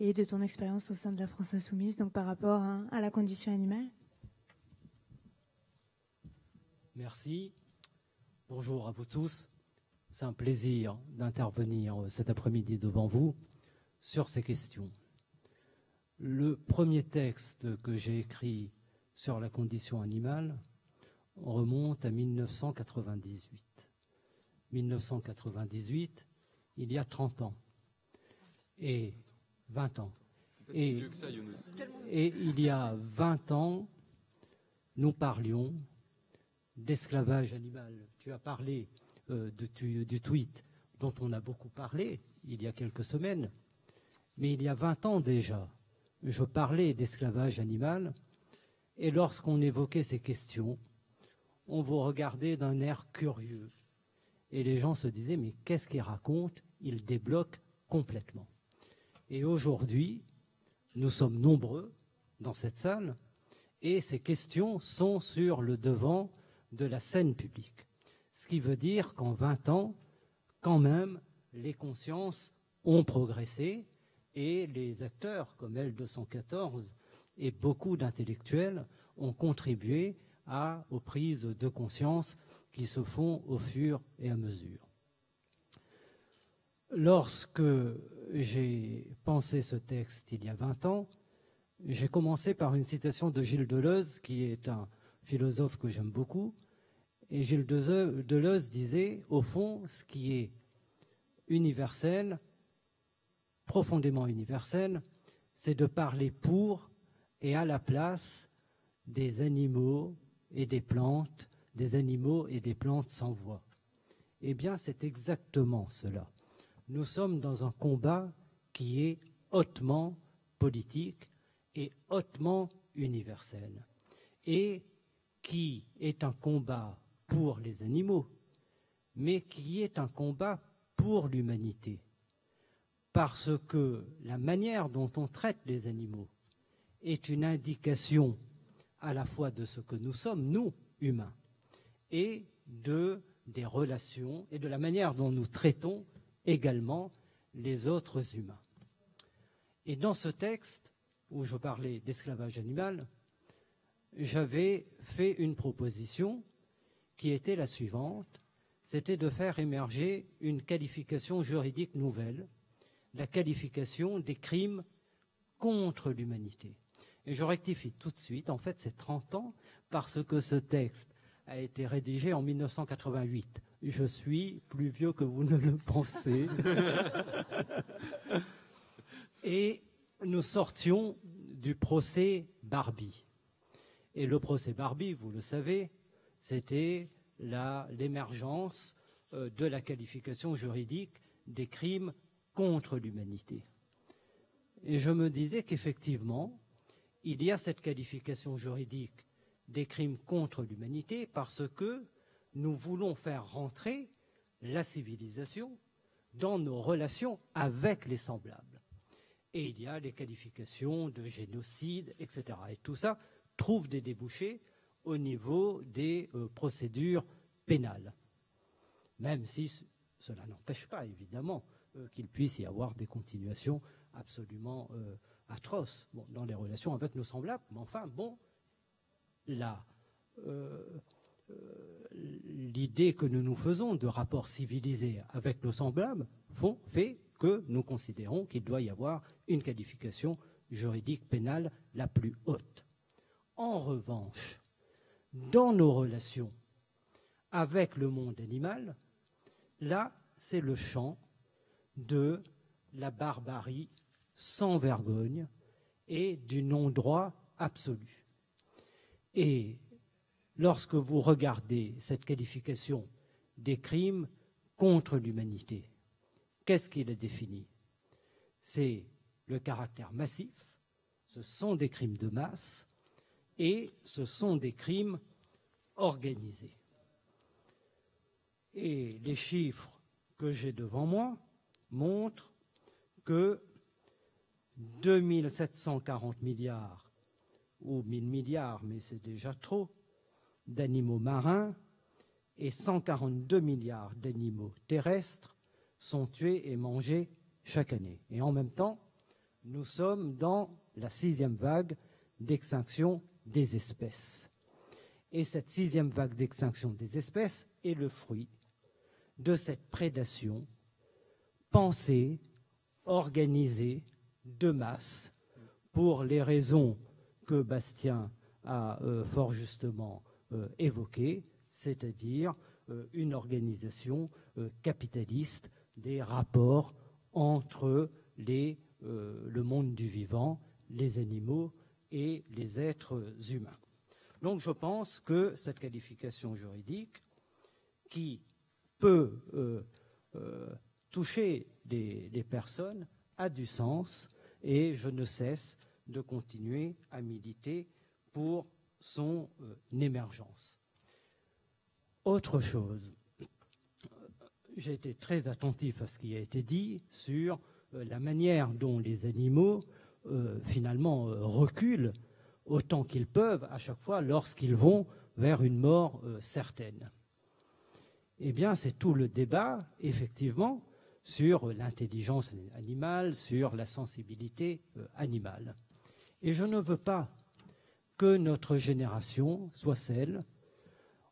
et de ton expérience au sein de la France Insoumise, donc par rapport à la condition animale. Merci. Bonjour à vous tous. C'est un plaisir d'intervenir cet après-midi devant vous sur ces questions. Le premier texte que j'ai écrit sur la condition animale remonte à 1998. 1998, il y a 30 ans. Et 20 ans. Et il y a 20 ans, nous parlions d'esclavage animal. Tu as parlé du tweet dont on a beaucoup parlé il y a quelques semaines. Mais il y a 20 ans déjà, je parlais d'esclavage animal. Et lorsqu'on évoquait ces questions, on vous regardait d'un air curieux. Et les gens se disaient, mais qu'est-ce qu'il raconte? Il débloque complètement. Et aujourd'hui, nous sommes nombreux dans cette salle et ces questions sont sur le devant de la scène publique. Ce qui veut dire qu'en 20 ans, quand même, les consciences ont progressé et les acteurs comme L214 et beaucoup d'intellectuels ont contribué aux prises de conscience qui se font au fur et à mesure. Lorsque j'ai pensé ce texte il y a 20 ans, j'ai commencé par une citation de Gilles Deleuze, qui est un philosophe que j'aime beaucoup. Et Gilles Deleuze disait, au fond, ce qui est universel, profondément universel, c'est de parler pour et à la place des animaux et des plantes, des animaux et des plantes sans voix. Eh bien, c'est exactement cela. Nous sommes dans un combat qui est hautement politique et hautement universel, et qui est un combat pour les animaux, mais qui est un combat pour l'humanité, parce que la manière dont on traite les animaux est une indication à la fois de ce que nous sommes, nous, humains, et des relations et de la manière dont nous traitons également les autres humains. Et dans ce texte, où je parlais d'esclavage animal, j'avais fait une proposition qui était la suivante, c'était de faire émerger une qualification juridique nouvelle, la qualification des crimes contre l'humanité. Et je rectifie tout de suite, en fait c'est 30 ans, parce que ce texte a été rédigé en 1988. Je suis plus vieux que vous ne le pensez. Et nous sortions du procès Barbie. Et le procès Barbie, vous le savez, c'était l'émergence de la qualification juridique des crimes contre l'humanité. Et je me disais qu'effectivement, il y a cette qualification juridique des crimes contre l'humanité parce que nous voulons faire rentrer la civilisation dans nos relations avec les semblables. Et il y a les qualifications de génocide, etc. Et tout ça trouve des débouchés au niveau des procédures pénales. Même si cela n'empêche pas, évidemment, qu'il puisse y avoir des continuations absolument atroces dans les relations avec nos semblables. Mais enfin, bon, l'idée que nous nous faisons de rapports civilisés avec nos semblables fait que nous considérons qu'il doit y avoir une qualification juridique pénale la plus haute. En revanche, dans nos relations avec le monde animal, là, c'est le champ de la barbarie sans vergogne et du non-droit absolu. Et lorsque vous regardez cette qualification des crimes contre l'humanité, qu'est-ce qu'il est défini? C'est le caractère massif, ce sont des crimes de masse et ce sont des crimes organisés. Et les chiffres que j'ai devant moi montrent que 2740 milliards ou 1000 milliards, mais c'est déjà trop, d'animaux marins et 142 milliards d'animaux terrestres sont tués et mangés chaque année. Et en même temps, nous sommes dans la 6e vague d'extinction des espèces. Et cette 6e vague d'extinction des espèces est le fruit de cette prédation pensée, organisée, de masse, pour les raisons que Bastien a fort justement évoquées, c'est-à-dire une organisation capitaliste des rapports entre le monde du vivant, les animaux et les êtres humains. Donc je pense que cette qualification juridique qui peut toucher les personnes a du sens et je ne cesse de continuer à militer pour son émergence. Autre chose, j'ai été très attentif à ce qui a été dit sur la manière dont les animaux finalement reculent autant qu'ils peuvent à chaque fois lorsqu'ils vont vers une mort certaine. Eh bien, c'est tout le débat, effectivement, sur l'intelligence animale, sur la sensibilité animale. Et je ne veux pas que notre génération soit celle,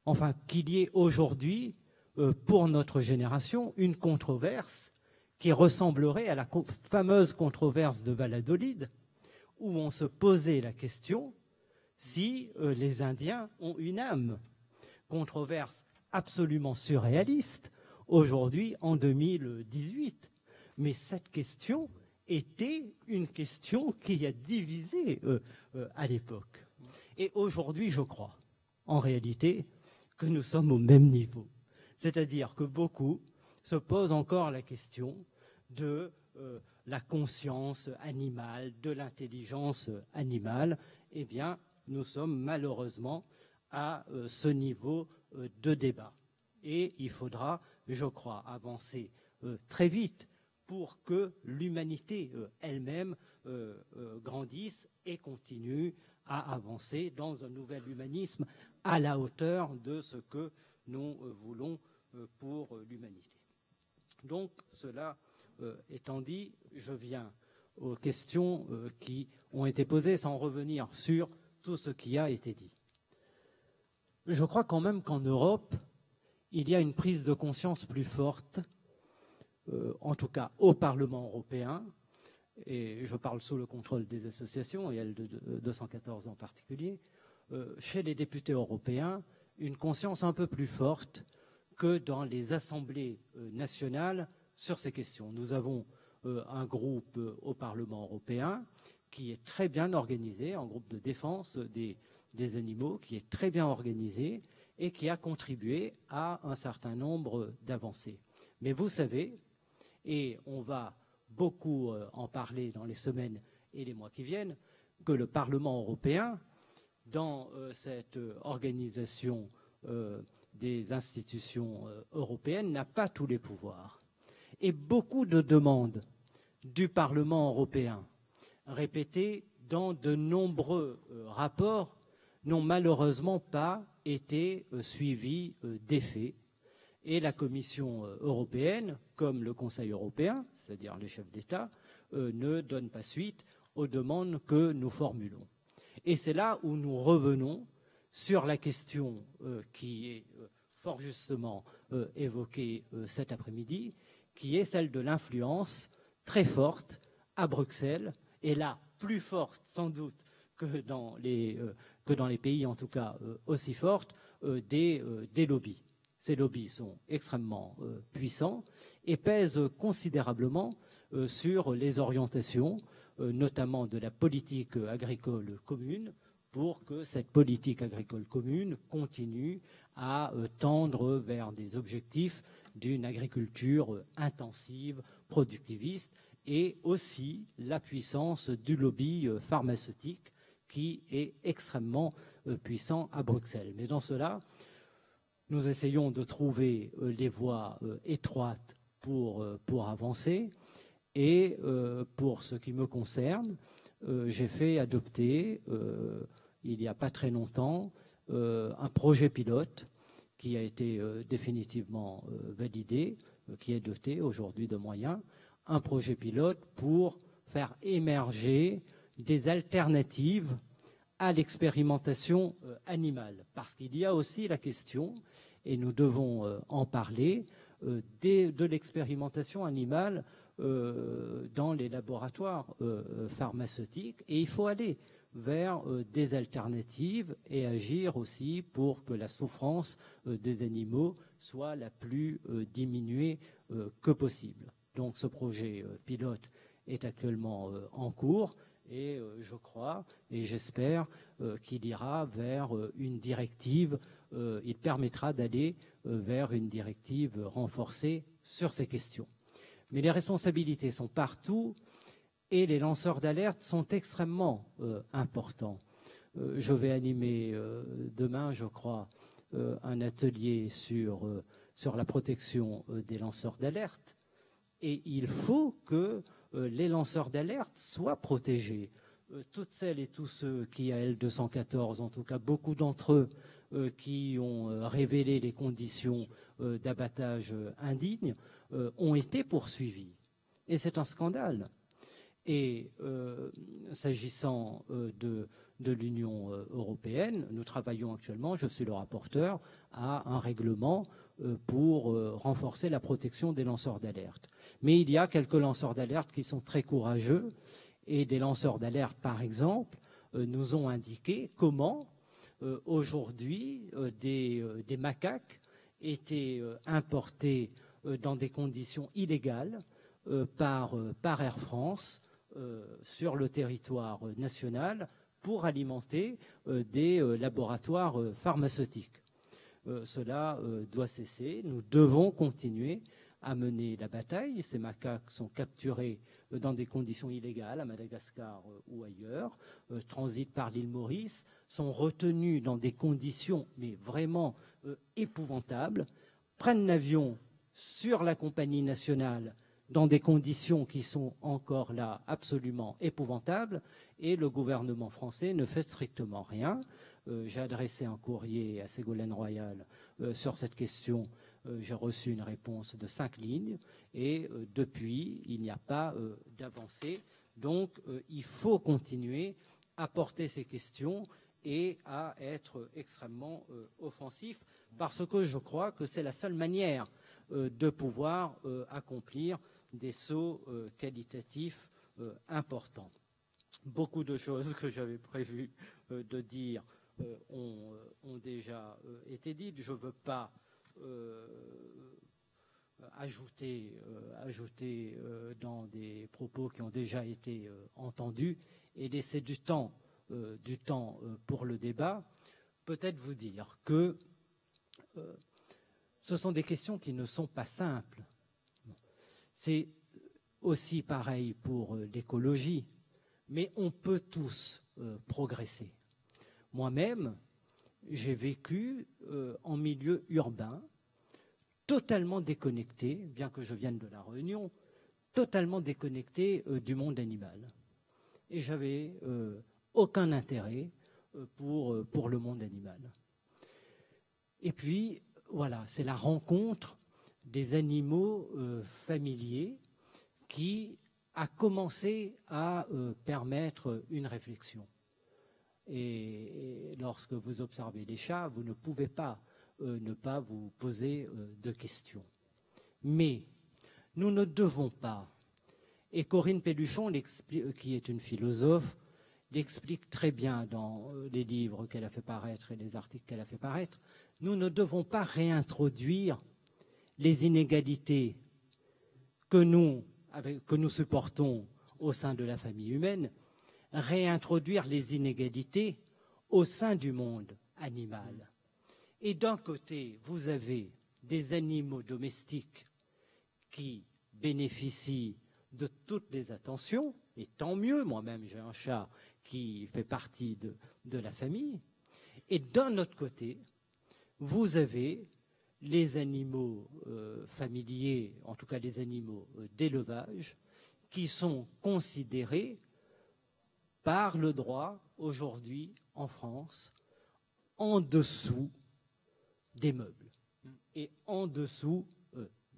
enfin, qu'il y ait aujourd'hui, pour notre génération, une controverse qui ressemblerait à la fameuse controverse de Valladolid, où on se posait la question si les Indiens ont une âme. Controverse absolument surréaliste, aujourd'hui en 2018. Mais cette question était une question qui a divisé à l'époque. Et aujourd'hui, je crois, en réalité, que nous sommes au même niveau. C'est-à-dire que beaucoup se posent encore la question de la conscience animale, de l'intelligence animale. Eh bien, nous sommes malheureusement à ce niveau de débat. Et il faudra, je crois, avancer très vite pour que l'humanité elle-même grandisse et continue à avancer dans un nouvel humanisme à la hauteur de ce que nous voulons pour l'humanité. Donc, cela étant dit, je viens aux questions qui ont été posées sans revenir sur tout ce qui a été dit. Je crois quand même qu'en Europe, il y a une prise de conscience plus forte, en tout cas au Parlement européen, et je parle sous le contrôle des associations, et elle de 214 en particulier, chez les députés européens, une conscience un peu plus forte que dans les assemblées nationales sur ces questions. Nous avons un groupe au Parlement européen qui est très bien organisé, un groupe de défense des animaux qui est très bien organisé et qui a contribué à un certain nombre d'avancées. Mais vous savez, et on va beaucoup en parler dans les semaines et les mois qui viennent, que le Parlement européen, dans cette organisation des institutions européennes, n'a pas tous les pouvoirs. Et beaucoup de demandes du Parlement européen, répétées dans de nombreux rapports, n'ont malheureusement pas été suivies d'effet. Et la Commission européenne, comme le Conseil européen, c'est-à-dire les chefs d'État, ne donnent pas suite aux demandes que nous formulons. Et c'est là où nous revenons sur la question qui est fort justement évoquée cet après-midi, qui est celle de l'influence très forte à Bruxelles, et là plus forte sans doute que dans les pays, en tout cas aussi forte, des lobbies. Ces lobbies sont extrêmement puissants et pèsent considérablement sur les orientations, notamment de la politique agricole commune, pour que cette politique agricole commune continue à tendre vers des objectifs d'une agriculture intensive, productiviste, et aussi la puissance du lobby pharmaceutique qui est extrêmement puissant à Bruxelles. Mais dans cela, nous essayons de trouver les voies étroites pour avancer. Et pour ce qui me concerne, j'ai fait adopter, il n'y a pas très longtemps, un projet pilote qui a été définitivement validé, qui est doté aujourd'hui de moyens, un projet pilote pour faire émerger des alternatives à l'expérimentation animale. Parce qu'il y a aussi la question, et nous devons en parler, de l'expérimentation animale dans les laboratoires pharmaceutiques. Et il faut aller vers des alternatives et agir aussi pour que la souffrance des animaux soit la plus diminuée que possible. Donc ce projet pilote est actuellement en cours et je crois et j'espère qu'il ira vers une directive, il permettra d'aller vers une directive renforcée sur ces questions. Mais les responsabilités sont partout et les lanceurs d'alerte sont extrêmement importants. Je vais animer demain, je crois, un atelier sur la protection des lanceurs d'alerte. Et il faut que les lanceurs d'alerte soient protégés. Toutes celles et tous ceux qui, à L214, en tout cas beaucoup d'entre eux, qui ont révélé les conditions d'abattage indignes, ont été poursuivis. Et c'est un scandale. Et s'agissant de l'Union européenne, nous travaillons actuellement, je suis le rapporteur, à un règlement pour renforcer la protection des lanceurs d'alerte. Mais il y a quelques lanceurs d'alerte qui sont très courageux et des lanceurs d'alerte, par exemple, nous ont indiqué comment aujourd'hui des macaques étaient importés dans des conditions illégales par Air France sur le territoire national pour alimenter des laboratoires pharmaceutiques. Cela doit cesser. Nous devons continuer à mener la bataille. Ces macaques sont capturés dans des conditions illégales à Madagascar ou ailleurs, transitent par l'île Maurice, sont retenus dans des conditions mais vraiment épouvantables, prennent l'avion sur la compagnie nationale dans des conditions qui sont encore là absolument épouvantables, et le gouvernement français ne fait strictement rien. J'ai adressé un courrier à Ségolène Royal sur cette question. J'ai reçu une réponse de 5 lignes, et depuis, il n'y a pas d'avancée. Donc, il faut continuer à porter ces questions et à être extrêmement offensif, parce que je crois que c'est la seule manière de pouvoir accomplir des sauts qualitatifs importants. Beaucoup de choses que j'avais prévu de dire ont déjà été dites. Je ne veux pas ajouter dans des propos qui ont déjà été entendus et laisser du temps pour le débat. Peut-être vous dire que ce sont des questions qui ne sont pas simples. C'est aussi pareil pour l'écologie, mais on peut tous progresser. Moi-même, j'ai vécu en milieu urbain, totalement déconnecté, bien que je vienne de La Réunion, totalement déconnecté du monde animal. Et j'avais aucun intérêt pour le monde animal. Et puis, voilà, c'est la rencontre des animaux familiers qui a commencé à permettre une réflexion. Et lorsque vous observez les chats, vous ne pouvez pas ne pas vous poser de questions. Mais nous ne devons pas, et Corinne Pelluchon, qui est une philosophe, l'explique très bien dans les livres qu'elle a fait paraître et les articles qu'elle a fait paraître, nous ne devons pas réintroduire les inégalités que nous supportons au sein de la famille humaine, réintroduire les inégalités au sein du monde animal. Et d'un côté, vous avez des animaux domestiques qui bénéficient de toutes les attentions, et tant mieux, moi-même j'ai un chat qui fait partie de la famille, et d'un autre côté, vous avez les animaux familiers, en tout cas les animaux d'élevage, qui sont considérés par le droit aujourd'hui en France en dessous des meubles et en dessous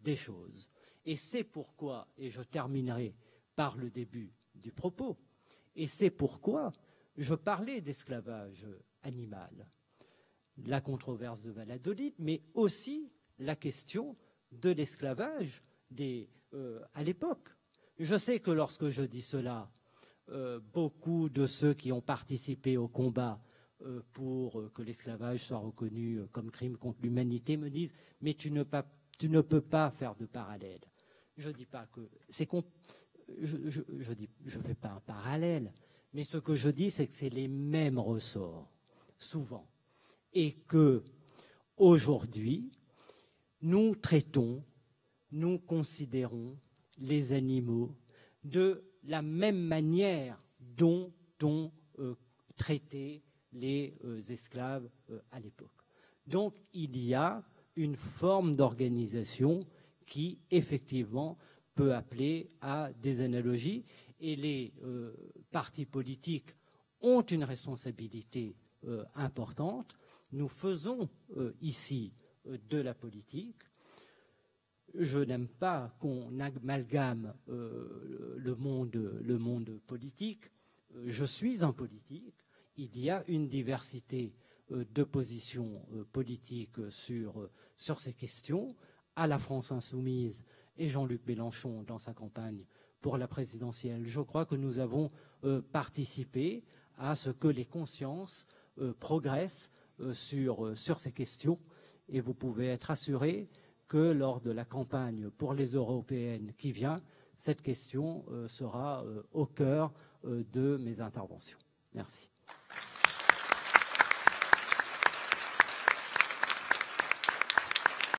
des choses. Et c'est pourquoi, et je terminerai par le début du propos. Et c'est pourquoi je parlais d'esclavage animal, la controverse de Valladolid, mais aussi la question de l'esclavage à l'époque. Je sais que lorsque je dis cela, beaucoup de ceux qui ont participé au combat pour que l'esclavage soit reconnu comme crime contre l'humanité me disent « mais tu ne peux pas faire de parallèle ». Je ne dis pas que c'est je fais pas un parallèle, mais ce que je dis, c'est que c'est les mêmes ressorts, souvent, et que aujourd'hui, nous traitons, nous considérons les animaux de la même manière dont on traitait les esclaves à l'époque. Donc, il y a une forme d'organisation qui, effectivement, peut appeler à des analogies. Et les partis politiques ont une responsabilité importante. Nous faisons ici de la politique. Je n'aime pas qu'on amalgame le monde politique. Je suis un politique. Il y a une diversité de positions politiques sur ces questions. À la France insoumise et Jean-Luc Mélenchon dans sa campagne pour la présidentielle, je crois que nous avons participé à ce que les consciences progressent sur ces questions. Et vous pouvez être assurés que lors de la campagne pour les européennes qui vient, cette question sera au cœur de mes interventions. Merci.